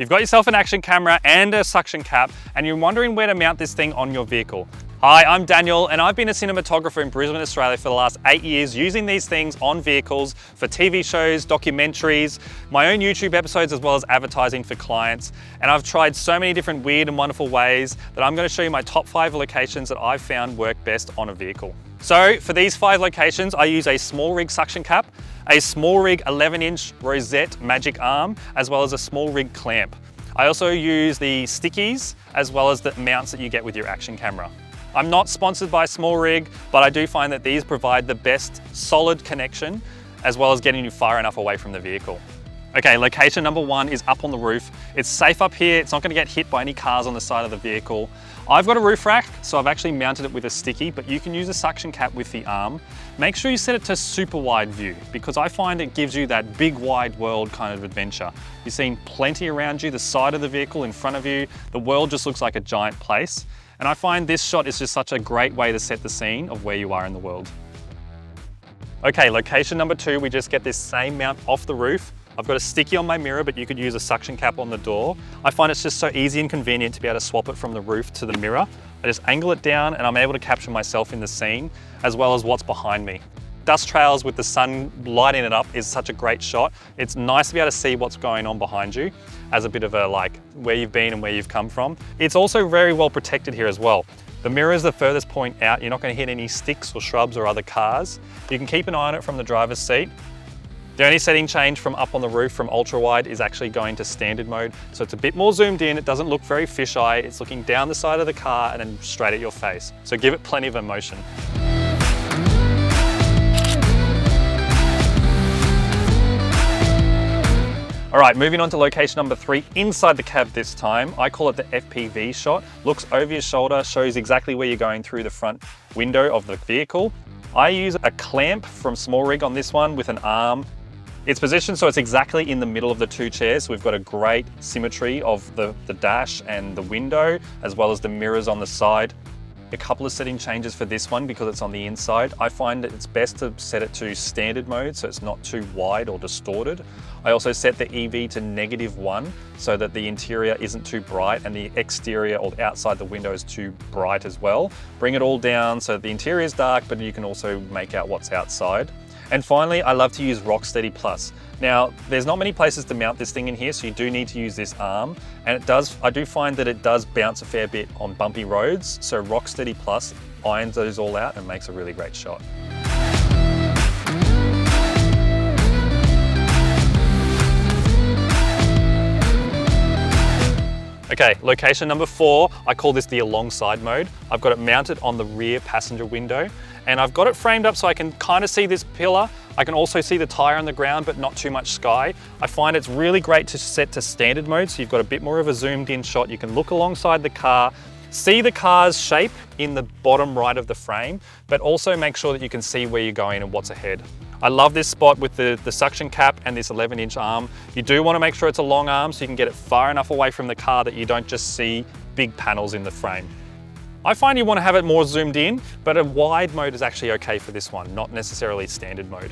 You've got yourself an action camera and a suction cap, and you're wondering where to mount this thing on your vehicle. Hi, I'm Daniel, and I've been a cinematographer in Brisbane, Australia for the last 8 years, using these things on vehicles for TV shows, documentaries, my own YouTube episodes, as well as advertising for clients. And I've tried so many different weird and wonderful ways that I'm going to show you my top 5 locations that I've found work best on a vehicle. So for these 5 locations, I use a small rig suction cap, a small rig 11-inch rosette magic arm, as well as a small rig clamp. I also use the stickies, as well as the mounts that you get with your action camera. I'm not sponsored by Small Rig, but I do find that these provide the best solid connection, as well as getting you far enough away from the vehicle. Okay, location number 1 is up on the roof. It's safe up here. It's not going to get hit by any cars on the side of the vehicle. I've got a roof rack, so I've actually mounted it with a sticky, but you can use a suction cap with the arm. Make sure you set it to super wide view, because I find it gives you that big wide world kind of adventure. You're seeing plenty around you, the side of the vehicle in front of you. The world just looks like a giant place. And I find this shot is just such a great way to set the scene of where you are in the world. Okay, location number 2, we just get this same mount off the roof. I've got a sticky on my mirror, but you could use a suction cap on the door. I find it's just so easy and convenient to be able to swap it from the roof to the mirror. I just angle it down and I'm able to capture myself in the scene, as well as what's behind me. Dust trails with the sun lighting it up is such a great shot. It's nice to be able to see what's going on behind you as a bit of a where you've been and where you've come from. It's also very well protected here as well. The mirror is the furthest point out. You're not going to hit any sticks or shrubs or other cars. You can keep an eye on it from the driver's seat. The only setting change from up on the roof from ultra wide is actually going to standard mode. So it's a bit more zoomed in. It doesn't look very fisheye. It's looking down the side of the car and then straight at your face. So give it plenty of emotion. All right, moving on to location number 3, inside the cab this time. I call it the FPV shot. Looks over your shoulder, shows exactly where you're going through the front window of the vehicle. I use a clamp from Small Rig on this one with an arm. It's positioned so it's exactly in the middle of the 2 chairs. So we've got a great symmetry of the dash and the window, as well as the mirrors on the side. A couple of setting changes for this one because it's on the inside. I find that it's best to set it to standard mode so it's not too wide or distorted. I also set the EV to -1 so that the interior isn't too bright and the exterior or outside the window is too bright as well. Bring it all down so the interior is dark, but you can also make out what's outside. And finally, I love to use Rocksteady Plus. Now, there's not many places to mount this thing in here, so you do need to use this arm. And I do find that it does bounce a fair bit on bumpy roads, so Rocksteady Plus irons those all out and makes a really great shot. Okay, location number 4, I call this the alongside mode. I've got it mounted on the rear passenger window, and I've got it framed up so I can kind of see this pillar. I can also see the tire on the ground, but not too much sky. I find it's really great to set to standard mode, so you've got a bit more of a zoomed in shot. You can look alongside the car, see the car's shape in the bottom right of the frame, but also make sure that you can see where you're going and what's ahead. I love this spot with the suction cap and this 11-inch arm. You do want to make sure it's a long arm so you can get it far enough away from the car that you don't just see big panels in the frame. I find you want to have it more zoomed in, but a wide mode is actually okay for this one, not necessarily standard mode.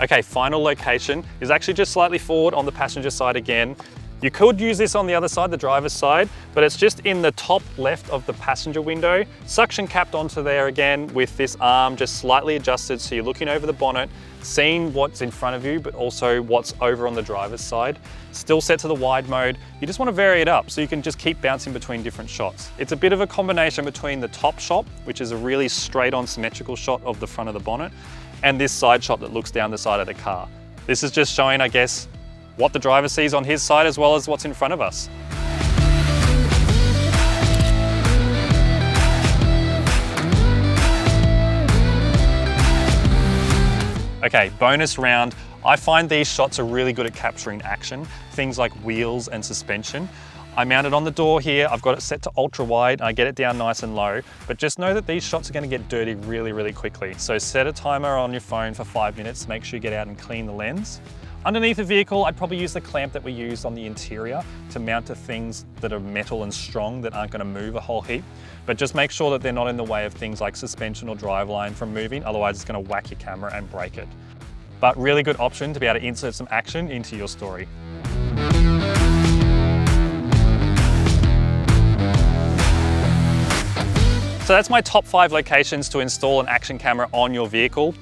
Okay, final location is actually just slightly forward on the passenger side again. You could use this on the other side, the driver's side, but it's just in the top left of the passenger window, suction capped onto there again with this arm just slightly adjusted so you're looking over the bonnet, seeing what's in front of you, but also what's over on the driver's side. Still set to the wide mode. You just want to vary it up so you can just keep bouncing between different shots. It's a bit of a combination between the top shot, which is a really straight on symmetrical shot of the front of the bonnet, and this side shot that looks down the side of the car. This is just showing, I guess, what the driver sees on his side as well as what's in front of us. Okay, bonus round. I find these shots are really good at capturing action, things like wheels and suspension. I mount it on the door here. I've got it set to ultra wide and I get it down nice and low, but just know that these shots are going to get dirty really, really quickly. So set a timer on your phone for 5 minutes to make sure you get out and clean the lens. Underneath the vehicle, I'd probably use the clamp that we used on the interior to mount to things that are metal and strong that aren't going to move a whole heap. But just make sure that they're not in the way of things like suspension or driveline from moving, otherwise it's going to whack your camera and break it. but really good option to be able to insert some action into your story. So that's my top 5 locations to install an action camera on your vehicle.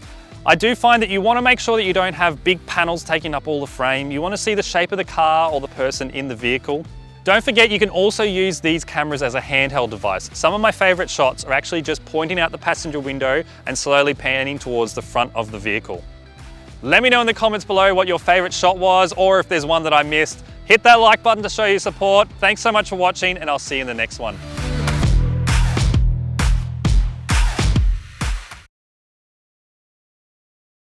I do find that you want to make sure that you don't have big panels taking up all the frame. You want to see the shape of the car or the person in the vehicle. Don't forget, you can also use these cameras as a handheld device. Some of my favorite shots are actually just pointing out the passenger window and slowly panning towards the front of the vehicle. Let me know in the comments below what your favorite shot was, or if there's one that I missed. Hit that like button to show your support. Thanks so much for watching, and I'll see you in the next one.